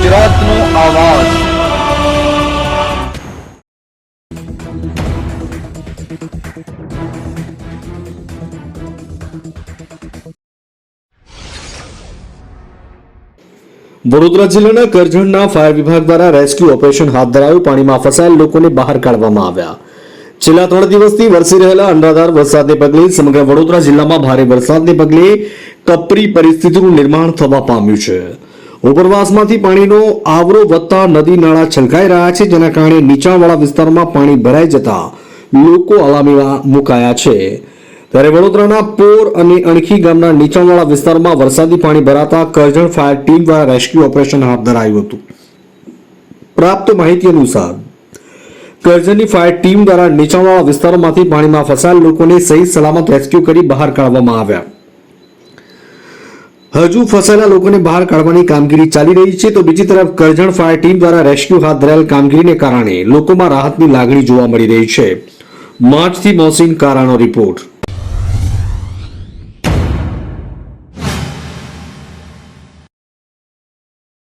ગુજરાતનો આવાજ। વડોદરા જિલ્લાના કરજણના ફાયર વિભાગ દ્વારા રેસ્ક્યુ ઓપરેશન હાથ ધરાયું। પાણીમાં ફસાયેલ લોકોને બહાર કાઢવામાં આવ્યા। છેલ્લા 3 દિવસથી વરસી રહેલા અનરાધાર વરસાદને પગલે સમગ્ર વડોદરા જિલ્લામાં ભારે વરસાદને પગલે કપરી પરિસ્થિતિનું નિર્માણ થવા પામ્યું છે। ઉપરવાસમાંથી પાણીનો આવરો વધતા નદી નાળા છલકાઈ રહ્યા છે, જેના કારણે નીચાણવાળા વિસ્તારોમાં પાણી ભરાઈ જતા લોકો અલામીમાં મુકાયા છે। ત્યારે વડોદરાના પોર અને અણખી ગામના નીચાણવાળા વિસ્તારમાં વરસાદી પાણી ભરાતા કરજણ ફાયર ટીમ દ્વારા રેસ્ક્યુ ઓપરેશન હાથ ધરાયું હતું। પ્રાપ્ત માહિતી અનુસાર કરજણની ફાયર ટીમ દ્વારા નીચાણવાળા વિસ્તારોમાંથી પાણીમાં ફસાયેલ લોકોને સહી સલામત રેસ્ક્યુ કરી બહાર કાઢવામાં આવ્યા। હજુ ફસાયેલા લોકોને બહાર કાઢવાની કામગીરી ચાલી રહી છે, તો બીજી તરફ કરજણ ફાયર ટીમ દ્વારા રેસ્ક્યુ હાથ ધરાયેલ કામગીરીને કારણે લોકોમાં રાહતની લાગણી જોવા મળી રહી છે। માર્ચથી મોહસિન કારાનો રિપોર્ટ।